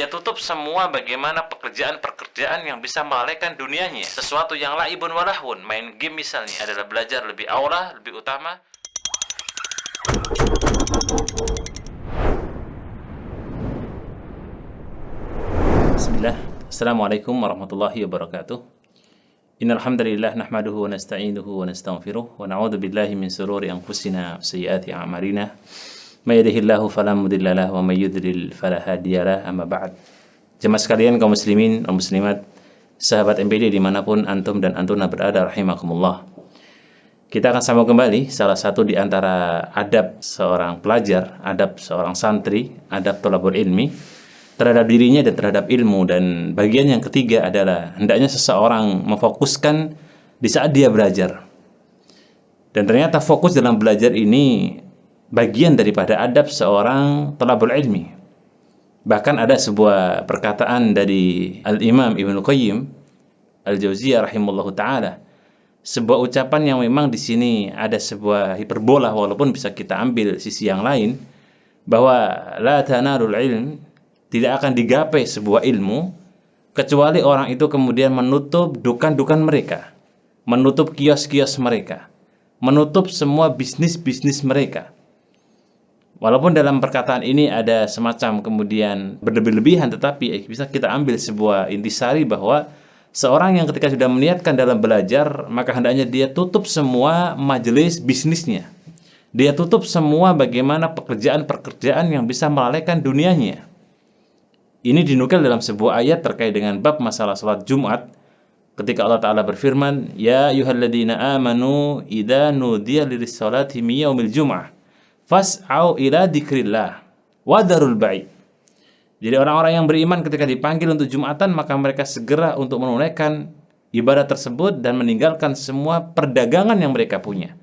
Dia tutup semua bagaimana pekerjaan-pekerjaan yang bisa melalaikan dunianya. Sesuatu yang laibun walahun, main game misalnya, adalah belajar lebih aula, lebih utama. Bismillah. Assalamualaikum warahmatullahi wabarakatuh. Innal hamdalillah nahmaduhu wa nasta'inuhu wa nastaghfiruh wa na'udzu billahi min shururi anfusina wa sayyiati a'malina. May yahdihillahu fala mudilla lahu wa may yudlil fala hadiya lahu. Amma ba'd. Jemaah sekalian, kaum muslimin dan muslimat, sahabat MPD dimanapun antum dan antuna berada, rahimakumullah. Kita akan sambung kembali salah satu di antara adab seorang pelajar, adab seorang santri, adab thalabul ilmi terhadap dirinya dan terhadap ilmu. Dan bagian yang ketiga adalah hendaknya seseorang memfokuskan di saat dia belajar. Dan ternyata fokus dalam belajar ini bagian daripada adab seorang thalabul ilmi. Bahkan ada sebuah perkataan dari Al-Imam Ibnu Qayyim Al-Jauziyah rahimahullahu taala, sebuah ucapan yang memang di sini ada sebuah hiperbola, walaupun bisa kita ambil sisi yang lain, bahwa la tanalul ilm, tidak akan digapai sebuah ilmu kecuali orang itu kemudian menutup dukan-dukan mereka, menutup kios-kios mereka, menutup semua bisnis-bisnis mereka. Walaupun dalam perkataan ini ada semacam kemudian berlebih-lebihan, tetapi bisa kita ambil sebuah intisari bahwa seorang yang ketika sudah meniatkan dalam belajar, maka hendaknya dia tutup semua majelis bisnisnya. Dia tutup semua bagaimana pekerjaan-pekerjaan yang bisa melalaikan dunianya. Ini dinukil dalam sebuah ayat terkait dengan bab masalah salat Jumat, ketika Allah Ta'ala berfirman, Ya ayyuhalladzina amanu idza nudiya lis-salati min yaumil jum'ah fas'au ila dzikrillah wa dzarul bai'. Jadi orang-orang yang beriman ketika dipanggil untuk Jumatan, maka mereka segera untuk menunaikan ibadah tersebut dan meninggalkan semua perdagangan yang mereka punya.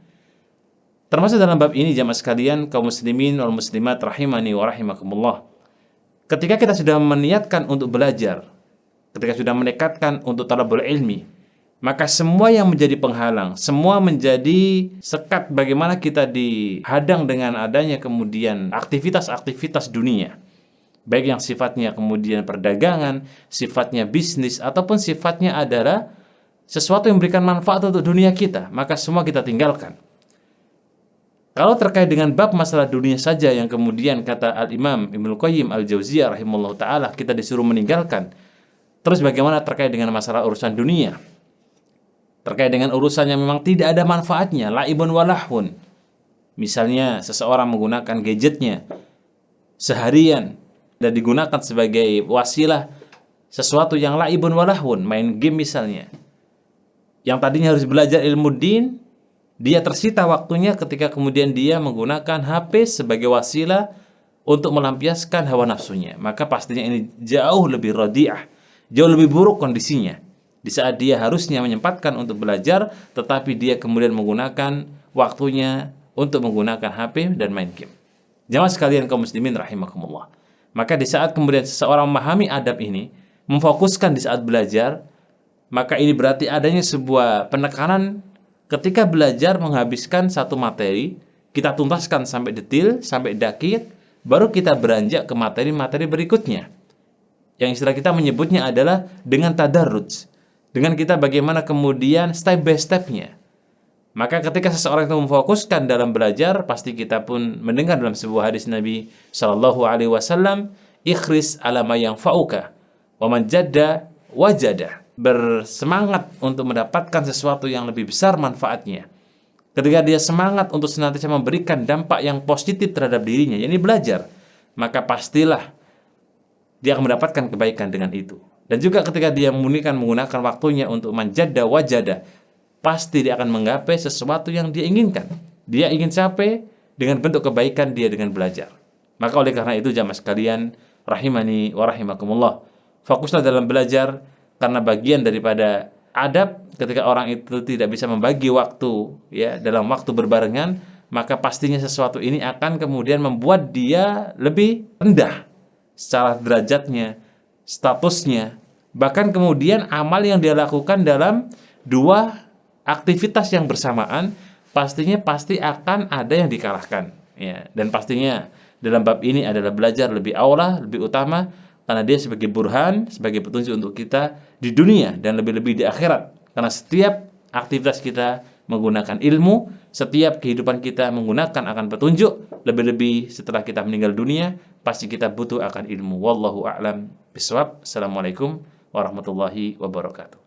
Termasuk dalam bab ini, jamaah sekalian, kaum muslimin wal muslimat rahimani wa rahimakumullah. Ketika kita sudah meniatkan untuk belajar, ketika sudah menekatkan untuk thalabul ilmi, maka semua yang menjadi penghalang, semua menjadi sekat bagaimana kita dihadang dengan adanya kemudian aktivitas-aktivitas dunia, baik yang sifatnya kemudian perdagangan, sifatnya bisnis, ataupun sifatnya adalah sesuatu yang memberikan manfaat untuk dunia kita, maka semua kita tinggalkan. Kalau terkait dengan bab masalah dunia saja yang kemudian kata Al-Imam Ibnu Qayyim Al-Jauziyah rahimahullah ta'ala kita disuruh meninggalkan, terus bagaimana terkait dengan masalah urusan dunia? Terkait dengan urusan yang memang tidak ada manfaatnya, laibun walahun. Misalnya seseorang menggunakan gadgetnya seharian dan digunakan sebagai wasilah sesuatu yang laibun walahun, main game misalnya. Yang tadinya harus belajar ilmu din, dia tersita waktunya ketika kemudian dia menggunakan HP sebagai wasilah untuk melampiaskan hawa nafsunya. Maka pastinya ini jauh lebih radiah, jauh lebih buruk kondisinya. Di saat dia harusnya menyempatkan untuk belajar, tetapi dia kemudian menggunakan waktunya untuk menggunakan HP dan main game. Jamaah sekalian kaum muslimin rahimakumullah. Maka di saat kemudian seseorang memahami adab ini, memfokuskan di saat belajar, maka ini berarti adanya sebuah penekanan ketika belajar menghabiskan satu materi, kita tuntaskan sampai detil, sampai dakik, baru kita beranjak ke materi-materi berikutnya. Yang istilah kita menyebutnya adalah dengan tadarruj. Dengan kita bagaimana kemudian step by step-nya. Maka ketika seseorang itu memfokuskan dalam belajar, pasti kita pun mendengar dalam sebuah hadis Nabi sallallahu alaihi wasallam, ikhris ala ma yanfa'uka wa man jadda wajada. Bersemangat untuk mendapatkan sesuatu yang lebih besar manfaatnya. Ketika dia semangat untuk senantiasa memberikan dampak yang positif terhadap dirinya, yakni belajar, maka pastilah dia akan mendapatkan kebaikan dengan itu. Dan juga ketika dia menggunakan waktunya untuk manjada wajada, pasti dia akan menggapai sesuatu yang dia inginkan. Dia ingin capai dengan bentuk kebaikan dia dengan belajar. Maka oleh karena itu jamaah sekalian rahimani wa rahimakumullah, fokuslah dalam belajar, karena bagian daripada adab ketika orang itu tidak bisa membagi waktu ya dalam waktu berbarengan, maka pastinya sesuatu ini akan kemudian membuat dia lebih rendah secara derajatnya, statusnya, bahkan kemudian amal yang dia lakukan dalam dua aktivitas yang bersamaan pasti akan ada yang dikalahkan ya. Dan pastinya dalam bab ini adalah belajar lebih aula, lebih utama karena dia sebagai burhan, sebagai petunjuk untuk kita di dunia dan lebih-lebih di akhirat. Karena setiap aktivitas kita menggunakan ilmu, setiap kehidupan kita menggunakan akan petunjuk, lebih-lebih setelah kita meninggal dunia, pasti kita butuh akan ilmu. Wallahu a'lam bishawab. Assalamualaikum warahmatullahi wabarakatuh.